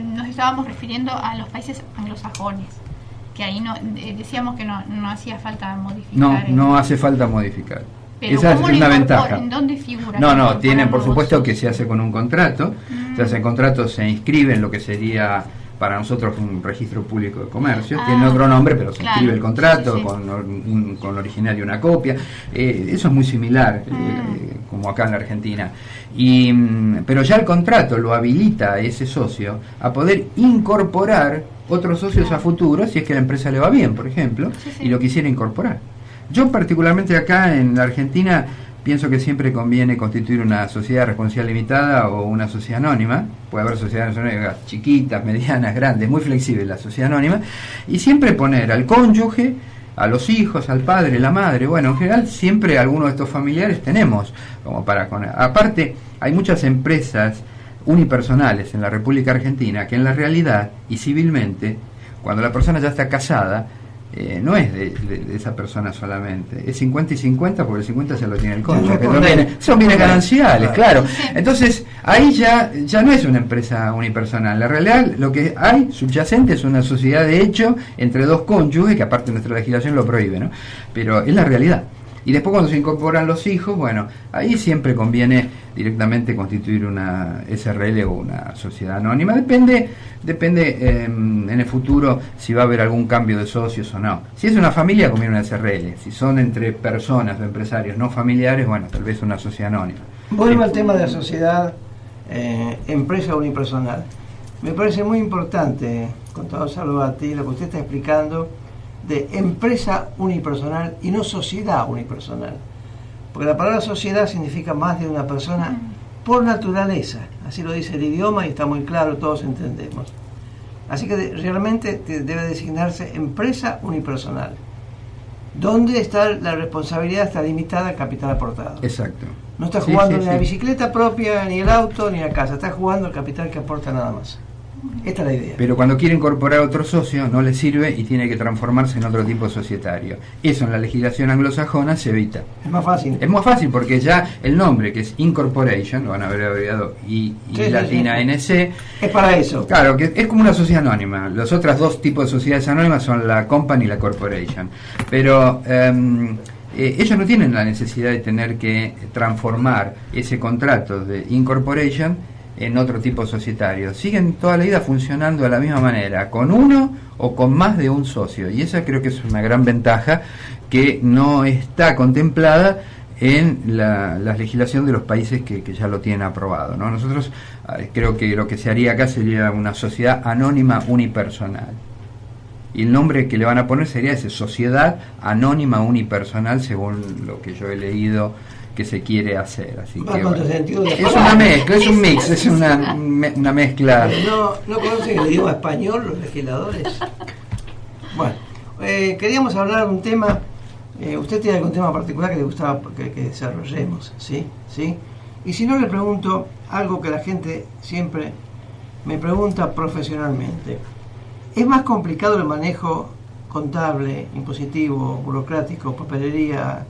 nos estábamos refiriendo a los países anglosajones, que ahí decíamos que no hacía falta modificar. No hace falta modificar. Pero esa es una ventaja. ¿En dónde figura? Tienen por supuesto que se hace con un contrato. Se hace el contrato, se inscribe en lo que sería para nosotros un registro público de comercio, Ah, tiene otro nombre, pero se claro, escribe el contrato sí, sí. con originario una copia. Eso es muy similar, como acá en la Argentina. Pero ya el contrato lo habilita a ese socio a poder incorporar otros socios a futuro si es que la empresa le va bien, por ejemplo, Sí, sí. y lo quisiera incorporar. Yo particularmente acá en la Argentina pienso que siempre conviene constituir una sociedad responsabilidad limitada o una sociedad anónima. Puede haber sociedades anónimas chiquitas, medianas, grandes, muy flexible la sociedad anónima, y siempre poner al cónyuge, a los hijos, al padre, la madre, bueno, en general siempre algunos de estos familiares tenemos como para aparte hay muchas empresas unipersonales en la República Argentina que en la realidad y civilmente, cuando la persona ya está casada, no es de esa persona solamente, es 50 y 50, porque el 50 ya lo tiene el cónyuge, son bienes gananciales, claro. Entonces ahí ya no es una empresa unipersonal, la realidad lo que hay subyacente es una sociedad de hecho entre dos cónyuges, que aparte nuestra legislación lo prohíbe, ¿no? Pero es la realidad. Y después cuando se incorporan los hijos, bueno, ahí siempre conviene directamente constituir una SRL o una sociedad anónima. Depende en el futuro si va a haber algún cambio de socios o no. Si es una familia, conviene una SRL. Si son entre personas o empresarios no familiares, bueno, tal vez una sociedad anónima. Vuelvo al tema de la sociedad empresa unipersonal. Me parece muy importante, con todo saludo a ti, lo que usted está explicando de empresa unipersonal y no sociedad unipersonal. Porque la palabra sociedad significa más de una persona por naturaleza. Así lo dice el idioma y está muy claro, todos entendemos. Así que realmente debe designarse empresa unipersonal. ¿Dónde está la responsabilidad? Está limitada al capital aportado. Exacto. No está jugando ni la bicicleta propia, ni el auto, ni la casa. Está jugando el capital que aporta nada más. Esta es la idea. Pero cuando quiere incorporar otro socio no le sirve y tiene que transformarse en otro tipo societario. Eso en la legislación anglosajona se evita. Es más fácil. Es más fácil porque ya el nombre, que es Incorporation, lo van a haber abreviado I latina NC, es para eso. Claro, que es como una sociedad anónima. Los otros dos tipos de sociedades anónimas son la Company y la Corporation. Pero ellos no tienen la necesidad de tener que transformar ese contrato de Incorporation en otro tipo societario. Siguen toda la vida funcionando de la misma manera, con uno o con más de un socio. Y esa creo que es una gran ventaja que no está contemplada en la legislación de los países que ya lo tienen aprobado, ¿no? Nosotros creo que lo que se haría acá sería una sociedad anónima unipersonal. Y el nombre que le van a poner sería ese, Sociedad Anónima Unipersonal, según lo que yo he leído que se quiere hacer. Así que, bueno, es una mezcla, es un mix, es una mezcla. ¿No conocen el idioma español los legisladores? Bueno, queríamos hablar de un tema. Usted tiene algún tema particular que le gustaba que desarrollemos, ¿sí? Y si no, le pregunto algo que la gente siempre me pregunta profesionalmente. ¿Es más complicado el manejo contable, impositivo, burocrático, papelería,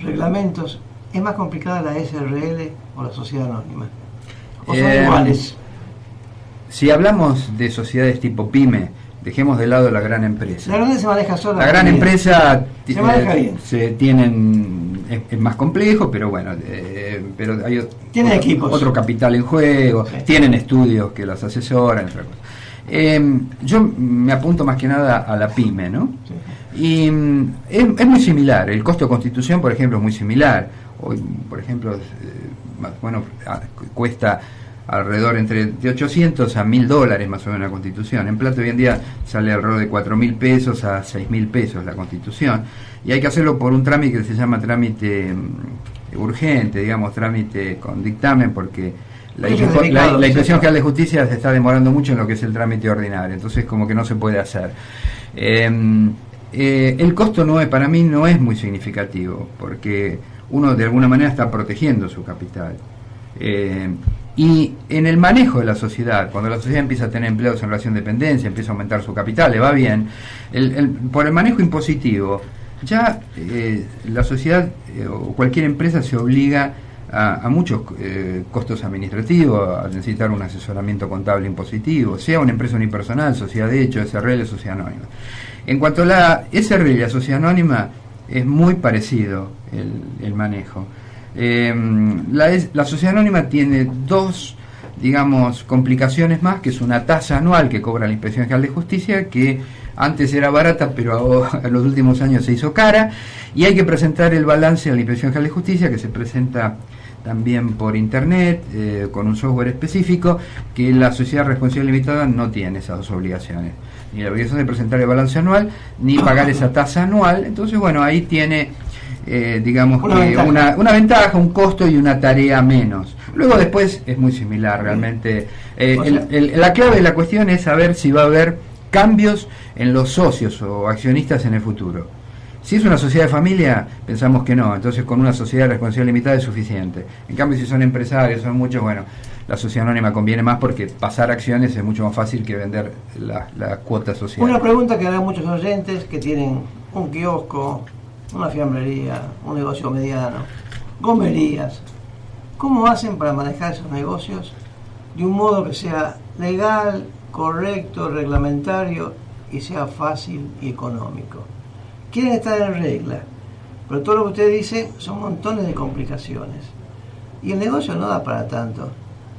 reglamentos? ¿Es más complicada la SRL o la sociedad anónima? ¿O son iguales? Si hablamos de sociedades tipo PYME, dejemos de lado la gran empresa. La grande se maneja sola. La gran empresa se maneja bien. Es más complejo, pero bueno, pero hay tienen equipos, otro capital en juego, sí. Tienen estudios que las asesoran, entre cosas. Yo me apunto más que nada a la PYME, ¿no? Sí. Y es muy similar. El costo de constitución, por ejemplo, es muy similar. Hoy, por ejemplo, cuesta alrededor de 800 a $1.000 más o menos la constitución. En plata hoy en día sale alrededor de 4.000 pesos a 6.000 pesos la constitución, y hay que hacerlo por un trámite que se llama trámite urgente, digamos, trámite con dictamen, porque la Inspección General de Justicia se está demorando mucho en lo que es el trámite ordinario, entonces como que no se puede hacer. El costo para mí no es muy significativo, porque uno de alguna manera está protegiendo su capital. Y en el manejo de la sociedad, cuando la sociedad empieza a tener empleados en relación de dependencia, empieza a aumentar su capital, le va bien, por el manejo impositivo, ya la sociedad o cualquier empresa se obliga a muchos costos administrativos, a necesitar un asesoramiento contable impositivo, sea una empresa unipersonal, sociedad de hecho, SRL, sociedad anónima. En cuanto a la SRL y la sociedad anónima, es muy parecido el manejo. La sociedad anónima tiene dos digamos, complicaciones más, que es una tasa anual que cobra la Inspección General de Justicia, que antes era barata, pero ahora, en los últimos años se hizo cara, y hay que presentar el balance a la Inspección General de Justicia, que se presenta también por internet, con un software específico, que la sociedad responsable limitada no tiene esas dos obligaciones, ni la obligación de presentar el balance anual, ni pagar esa tasa anual. Entonces, bueno, ahí tiene, digamos, una ventaja, un costo y una tarea menos. Luego después es muy similar realmente. La clave de la cuestión es saber si va a haber cambios en los socios o accionistas en el futuro. Si es una sociedad de familia, pensamos que no, entonces con una sociedad de responsabilidad limitada es suficiente. En cambio, si son empresarios, son muchos, bueno, la sociedad anónima conviene más porque pasar acciones es mucho más fácil que vender la cuota social. Una pregunta que harán muchos oyentes que tienen un kiosco, una fiambrería, un negocio mediano, gomerías. ¿Cómo hacen para manejar esos negocios de un modo que sea legal, correcto, reglamentario y sea fácil y económico? Quieren estar en regla, pero todo lo que usted dice son montones de complicaciones. Y el negocio no da para tanto.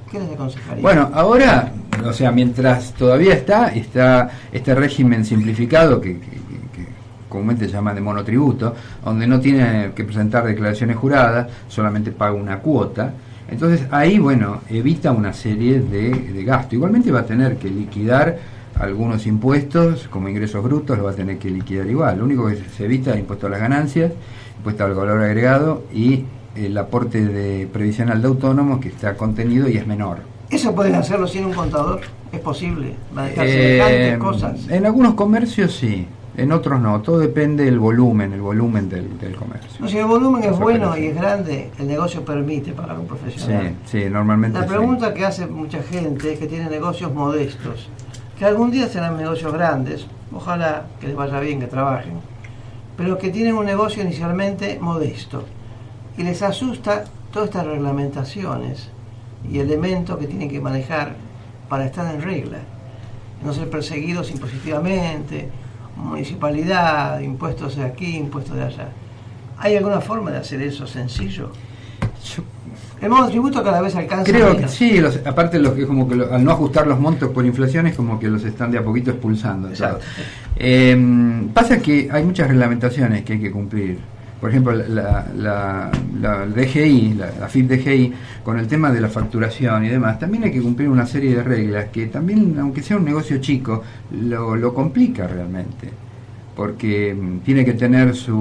¿Qué les aconsejaría? Bueno, ahora, o sea, mientras todavía está este régimen simplificado que comúnmente se llama de monotributo, donde no tiene que presentar declaraciones juradas, solamente paga una cuota. Entonces ahí, bueno, evita una serie de gastos. Igualmente va a tener que liquidar algunos impuestos, como ingresos brutos, los va a tener que liquidar igual. Lo único que se evita es impuesto a las ganancias, impuesto al valor agregado y el aporte previsional de autónomos, que está contenido y es menor. ¿Eso pueden hacerlo sin un contador? ¿Es posible manejar semejantes cosas? En algunos comercios sí, en otros no. Todo depende del volumen del comercio. No, si el volumen es bueno y es grande, el negocio permite pagar un profesional. Sí, normalmente La pregunta que hace mucha gente es que tiene negocios modestos, que algún día serán negocios grandes, ojalá que les vaya bien, que trabajen, pero que tienen un negocio inicialmente modesto y les asusta todas estas reglamentaciones y elementos que tienen que manejar para estar en regla, no ser perseguidos impositivamente, municipalidad, impuestos de aquí, impuestos de allá. ¿Hay alguna forma de hacer eso sencillo? El monotributo cada vez alcanza creo menos. Que sí, aparte los que como que al no ajustar los montos por inflación es como que los están de a poquito expulsando. Pasa que hay muchas reglamentaciones que hay que cumplir. Por ejemplo, la DGI, la FIP-DGI, con el tema de la facturación y demás, también hay que cumplir una serie de reglas que también, aunque sea un negocio chico, lo complica realmente. Porque tiene que tener su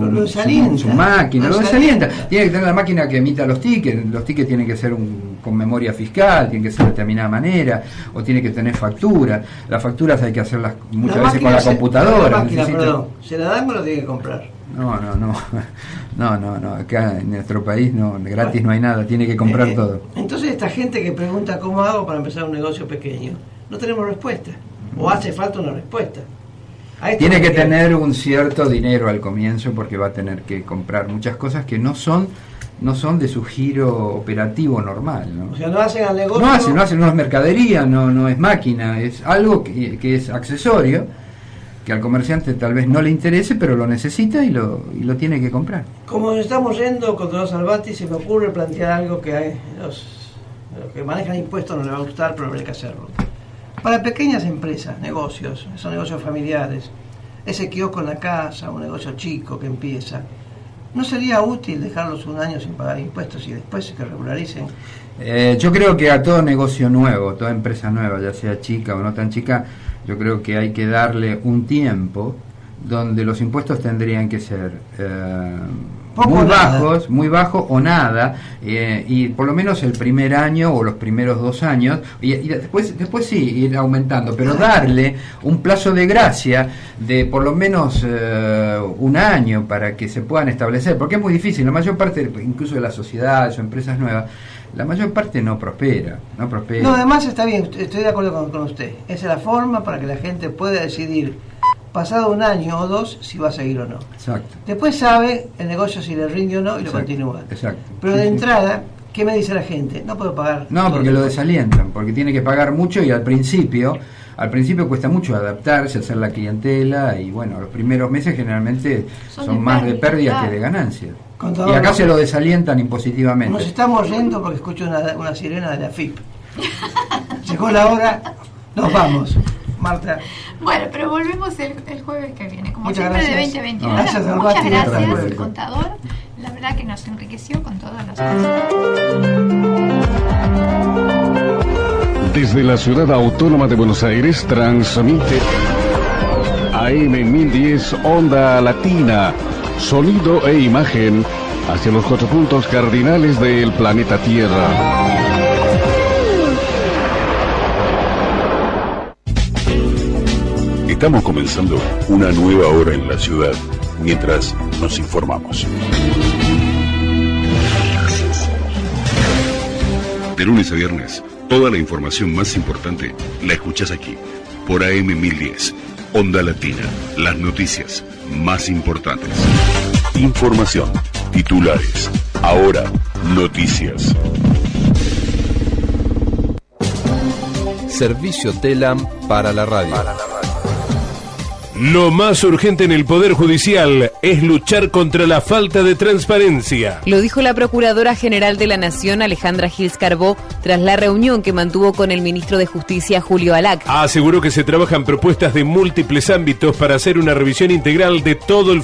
máquina, lo desalienta. Tiene que tener la máquina que emita los tickets tienen que ser con memoria fiscal, tienen que ser de determinada manera, o tiene que tener facturas. Las facturas hay que hacerlas muchas veces con la computadora. ¿Se la dan o lo tiene que comprar? No, acá en nuestro país gratis no hay nada, tiene que comprar todo. Entonces esta gente que pregunta cómo hago para empezar un negocio pequeño, no tenemos respuesta, o hace falta una respuesta. Tiene que tener un cierto dinero al comienzo porque va a tener que comprar muchas cosas que no son de su giro operativo normal, ¿no? O sea, no hacen al negocio. No es mercadería, no es máquina, es algo que es accesorio, que al comerciante tal vez no le interese, pero lo necesita y lo tiene que comprar. Como nos estamos yendo con Don Salvati, se me ocurre plantear algo que los que manejan impuestos no les va a gustar, pero habrá que hacerlo. Para pequeñas empresas, negocios, esos negocios familiares, ese kiosco en la casa, un negocio chico que empieza, ¿no sería útil dejarlos un año sin pagar impuestos y después que regularicen? Yo creo que a todo negocio nuevo, toda empresa nueva, ya sea chica o no tan chica, yo creo que hay que darle un tiempo donde los impuestos tendrían que ser muy bajos o nada, y por lo menos el primer año o los primeros 2 años, y después sí ir aumentando, pero darle un plazo de gracia de por lo menos 1 año para que se puedan establecer, porque es muy difícil. La mayor parte, incluso de las sociedades o empresas nuevas, la mayor parte no prospera. No, además está bien, estoy de acuerdo con usted. Esa es la forma para que la gente pueda decidir, pasado 1 año o 2, si va a seguir o no. Exacto. Después sabe el negocio si le rinde o no y lo continúa. Exacto. Pero de entrada, ¿qué me dice la gente? No puedo pagar. No, porque lo desalientan, porque tiene que pagar mucho y al principio cuesta mucho adaptarse, hacer la clientela y bueno, los primeros meses generalmente son más de pérdidas que de ganancias. Y acá se lo desalientan impositivamente. Nos estamos yendo porque escucho una sirena de la FIP. Llegó la hora, nos vamos. Marta. Bueno, pero volvemos el jueves que viene, como Muchas siempre, gracias. de 2021. Gracias, Muchas Albati, gracias, hasta luego. contador. La verdad que nos enriqueció con todas las cosas. Desde la ciudad autónoma de Buenos Aires transmite AM 1010 Onda Latina, sonido e imagen hacia los 4 puntos cardinales del planeta Tierra. Estamos comenzando una nueva hora en la ciudad, mientras nos informamos. De lunes a viernes, toda la información más importante la escuchás aquí, por AM 1010, Onda Latina, las noticias más importantes. Información, titulares, ahora, noticias. Servicio TELAM para la radio. Lo más urgente en el Poder Judicial es luchar contra la falta de transparencia. Lo dijo la Procuradora General de la Nación, Alejandra Gils Carbó, tras la reunión que mantuvo con el ministro de Justicia, Julio Alac. Aseguró que se trabajan propuestas de múltiples ámbitos para hacer una revisión integral de todo el